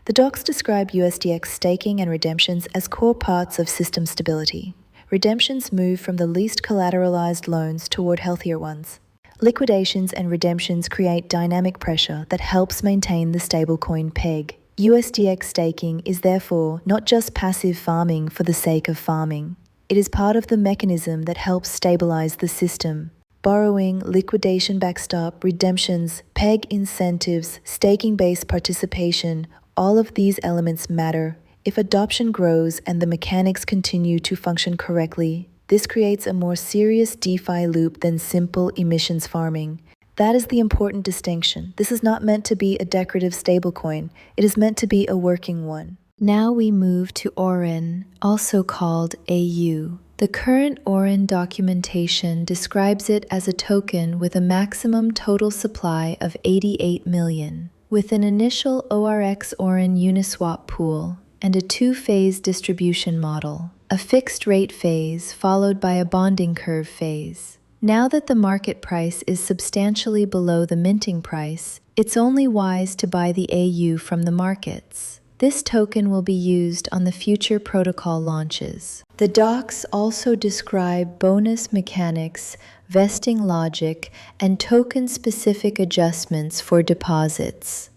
The docs describe USDx staking and redemptions as core parts of system stability. Redemptions move from the least collateralized loans toward healthier ones. Liquidations and redemptions create dynamic pressure that helps maintain the stablecoin peg. USDx staking is therefore not just passive farming for the sake of farming. It is part of the mechanism that helps stabilize the system. Borrowing, liquidation backstop, redemptions, peg incentives, staking-based participation, all of these elements matter. If adoption grows and the mechanics continue to function correctly, this creates a more serious DeFi loop than simple emissions farming. That is the important distinction. This is not meant to be a decorative stablecoin. It is meant to be a working one. Now we move to AURYN, also called AU. The current AURYN documentation describes it as a token with a maximum total supply of 88 million, with an initial ORX AURYN Uniswap pool and a two-phase distribution model, a fixed-rate phase followed by a bonding curve phase. Now that the market price is substantially below the minting price, it's only wise to buy the AU from the markets. This token will be used on the future protocol launches. The docs also describe bonus mechanics, vesting logic, and token-specific adjustments for deposits.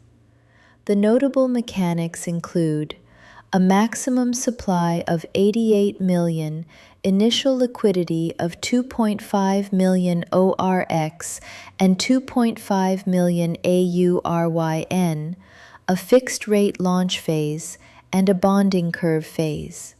The notable mechanics include a maximum supply of 88 million, initial liquidity of 2.5 million ORX and 2.5 million AURYN, a fixed-rate launch phase, and a bonding curve phase.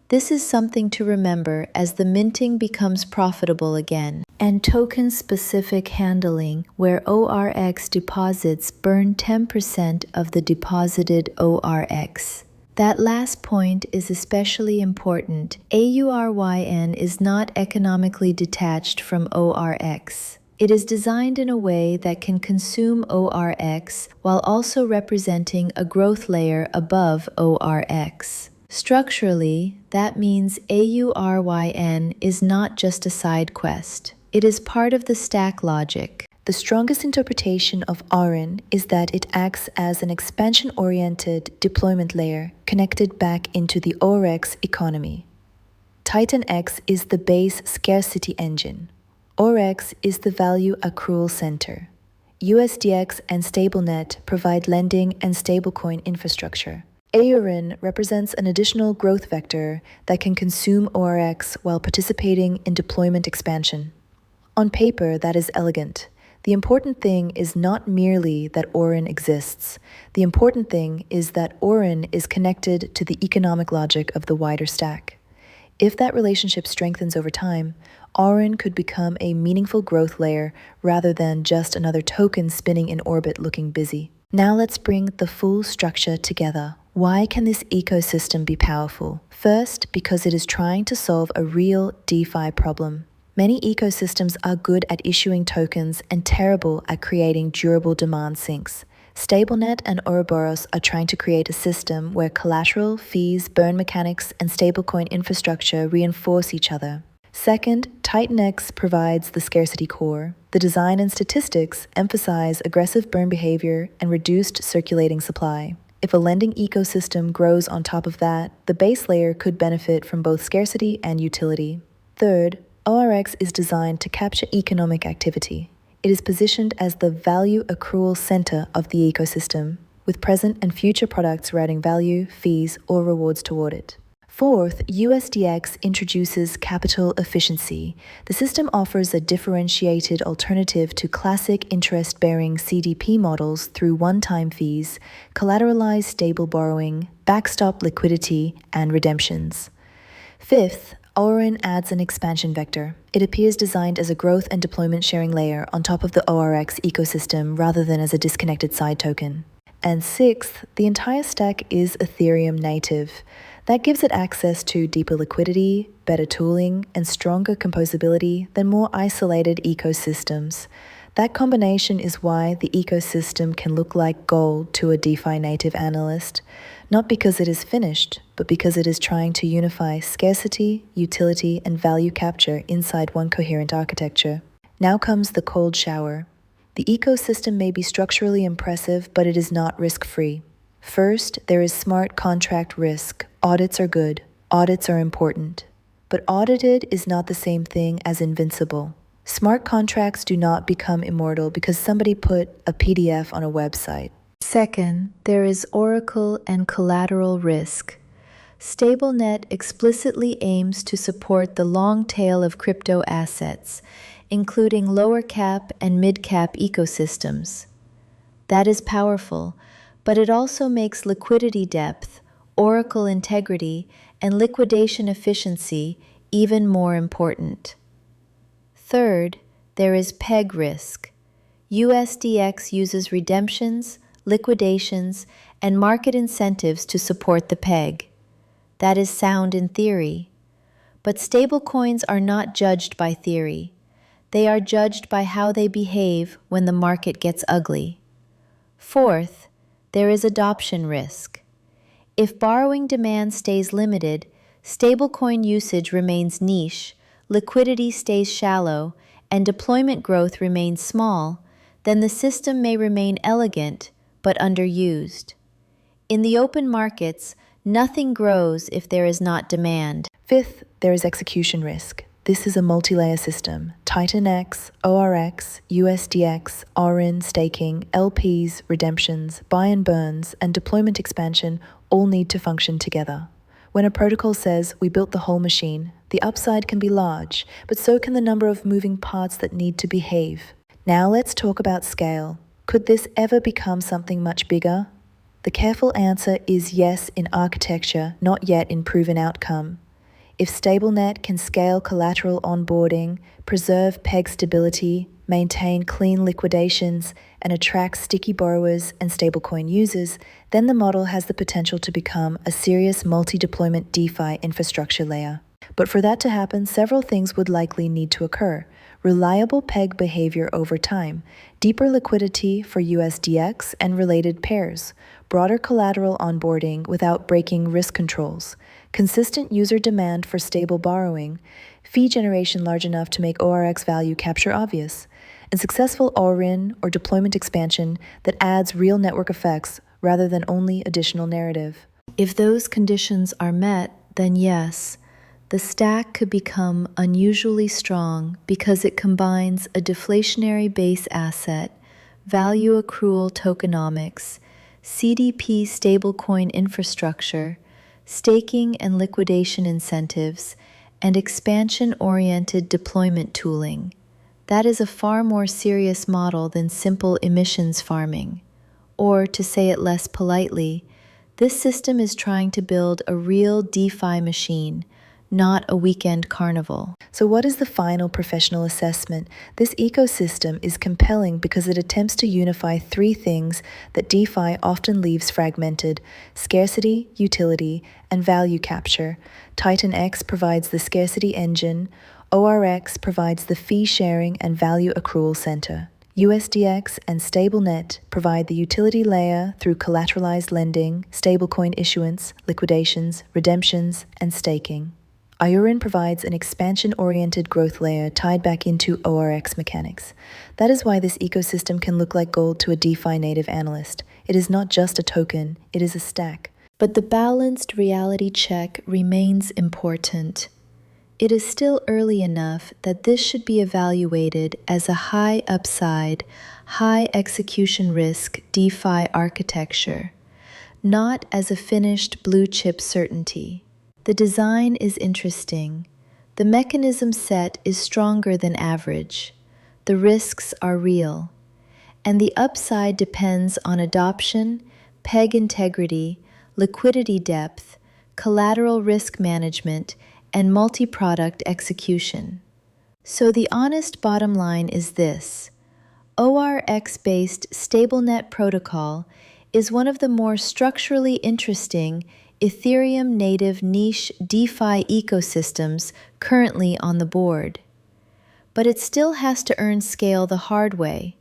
This is something to remember as the minting becomes profitable again. And token-specific handling, where ORX deposits burn 10% of the deposited ORX. That last point is especially important. AURYN is not economically detached from ORX. It is designed in a way that can consume ORX while also representing a growth layer above ORX. Structurally, that means AURYN is not just a side quest. It is part of the stack logic. The strongest interpretation of AURYN is that it acts as an expansion-oriented deployment layer connected back into the ORX economy. TitanX is the base scarcity engine. ORX is the value accrual center. USDx and Stablenet provide lending and stablecoin infrastructure. AURYN represents an additional growth vector that can consume ORX while participating in deployment expansion. On paper, that is elegant. The important thing is not merely that AURYN exists. The important thing is that AURYN is connected to the economic logic of the wider stack. If that relationship strengthens over time, AURYN could become a meaningful growth layer rather than just another token spinning in orbit looking busy. Now let's bring the full structure together. Why can this ecosystem be powerful? First, because it is trying to solve a real DeFi problem. Many ecosystems are good at issuing tokens and terrible at creating durable demand sinks. Stablenet and Ouroboros are trying to create a system where collateral, fees, burn mechanics, and stablecoin infrastructure reinforce each other. Second, TitanX provides the scarcity core. The design and statistics emphasize aggressive burn behavior and reduced circulating supply. If a lending ecosystem grows on top of that, the base layer could benefit from both scarcity and utility. Third, ORX is designed to capture economic activity. It is positioned as the value accrual center of the ecosystem, with present and future products routing value, fees, or rewards toward it. Fourth, USDx introduces capital efficiency. The system offers a differentiated alternative to classic interest-bearing CDP models through one-time fees, collateralized stable borrowing, backstop liquidity, and redemptions. Fifth, AURYN adds an expansion vector. It appears designed as a growth and deployment sharing layer on top of the ORX ecosystem rather than as a disconnected side token. And sixth, the entire stack is Ethereum native. That gives it access to deeper liquidity, better tooling, and stronger composability than more isolated ecosystems. That combination is why the ecosystem can look like gold to a DeFi native analyst, not because it is finished, but because it is trying to unify scarcity, utility, and value capture inside one coherent architecture. Now comes the cold shower. The ecosystem may be structurally impressive, but it is not risk-free. First, there is smart contract risk. Audits are good. Audits are important. But audited is not the same thing as invincible. Smart contracts do not become immortal because somebody put a PDF on a website. Second, there is Oracle and collateral risk. Stablenet explicitly aims to support the long tail of crypto assets, including lower cap and mid cap ecosystems. That is powerful, but it also makes liquidity depth, Oracle integrity, and liquidation efficiency even more important. Third, there is peg risk. USDx uses redemptions, liquidations, and market incentives to support the peg. That is sound in theory. But stablecoins are not judged by theory. They are judged by how they behave when the market gets ugly. Fourth, there is adoption risk. If borrowing demand stays limited, stablecoin usage remains niche, liquidity stays shallow, and deployment growth remains small, then the system may remain elegant but underused. In the open markets, nothing grows if there is not demand. Fifth, there is execution risk. This is a multi-layer system. TitanX, ORX, USDx, AURYN, staking, LPs, redemptions, buy and burns, and deployment expansion all need to function together. When a protocol says, we built the whole machine, the upside can be large, but so can the number of moving parts that need to behave. Now let's talk about scale. Could this ever become something much bigger? The careful answer is yes in architecture, not yet in proven outcome. If Stablenet can scale collateral onboarding, preserve peg stability, maintain clean liquidations, and attract sticky borrowers and stablecoin users, then the model has the potential to become a serious multi-deployment DeFi infrastructure layer. But for that to happen, several things would likely need to occur. Reliable peg behavior over time, deeper liquidity for USDx and related pairs, broader collateral onboarding without breaking risk controls, consistent user demand for stable borrowing, fee generation large enough to make ORX value capture obvious, and successful AURYN or deployment expansion that adds real network effects rather than only additional narrative. If those conditions are met, then yes, the stack could become unusually strong because it combines a deflationary base asset, value accrual tokenomics, CDP stablecoin infrastructure, staking and liquidation incentives, and expansion-oriented deployment tooling. That is a far more serious model than simple emissions farming. Or, to say it less politely, this system is trying to build a real DeFi machine, not a weekend carnival. So what is the final professional assessment? This ecosystem is compelling because it attempts to unify three things that DeFi often leaves fragmented: scarcity, utility, and value capture. TitanX provides the scarcity engine. ORX provides the fee sharing and value accrual center. USDx and Stablenet provide the utility layer through collateralized lending, stablecoin issuance, liquidations, redemptions, and staking. AURYN provides an expansion-oriented growth layer tied back into ORX mechanics. That is why this ecosystem can look like gold to a DeFi native analyst. It is not just a token, it is a stack. But the balanced reality check remains important. It is still early enough that this should be evaluated as a high upside, high execution risk DeFi architecture, not as a finished blue chip certainty. The design is interesting. The mechanism set is stronger than average. The risks are real. And the upside depends on adoption, peg integrity, liquidity depth, collateral risk management, and multi-product execution. So the honest bottom line is this: ORX-based Stablenet protocol is one of the more structurally interesting Ethereum-native niche DeFi ecosystems currently on the board. But it still has to earn scale the hard way,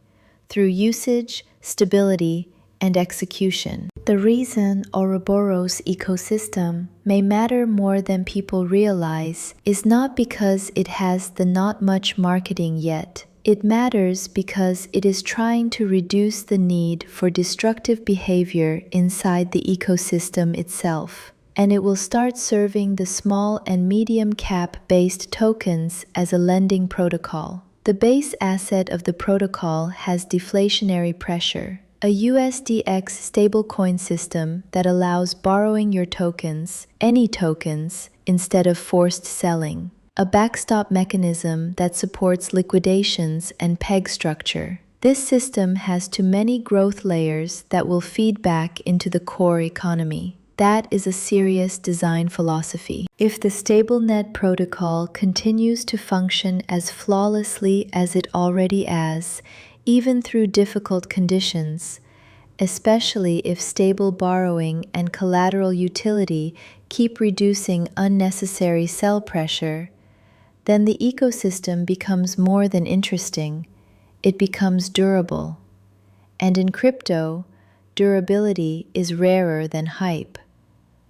through usage, stability, and execution. The reason Ouroboros ecosystem may matter more than people realize is not because it has the not much marketing yet. It matters because it is trying to reduce the need for destructive behavior inside the ecosystem itself, and it will start serving the small and medium cap-based tokens as a lending protocol. The base asset of the protocol has deflationary pressure, a USDx stablecoin system that allows borrowing your tokens, any tokens, instead of forced selling. A backstop mechanism that supports liquidations and peg structure. This system has too many growth layers that will feed back into the core economy. That is a serious design philosophy. If the Stablenet protocol continues to function as flawlessly as it already has, even through difficult conditions, especially if stable borrowing and collateral utility keep reducing unnecessary sell pressure, then the ecosystem becomes more than interesting. It becomes durable. And in crypto, durability is rarer than hype,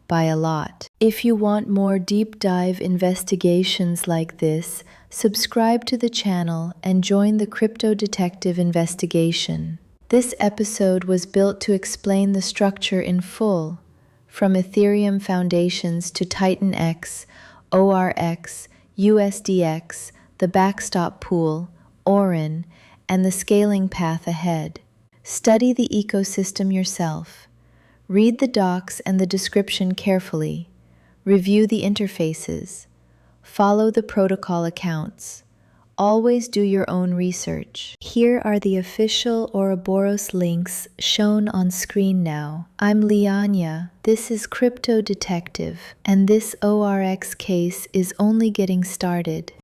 by a lot. If you want more deep dive investigations like this, subscribe to the channel and join the Crypto Detective investigation. This episode was built to explain the structure in full, from Ethereum foundations to TitanX, ORX, USDx, the Backstop pool, AURYN, and the scaling path ahead. Study the ecosystem yourself. Read the docs and the description carefully. Review the interfaces. Follow the protocol accounts. Always do your own research. Here are the official Ouroboros links shown on screen now. I'm Lianya, this is Crypto Detective, and this ORX case is only getting started.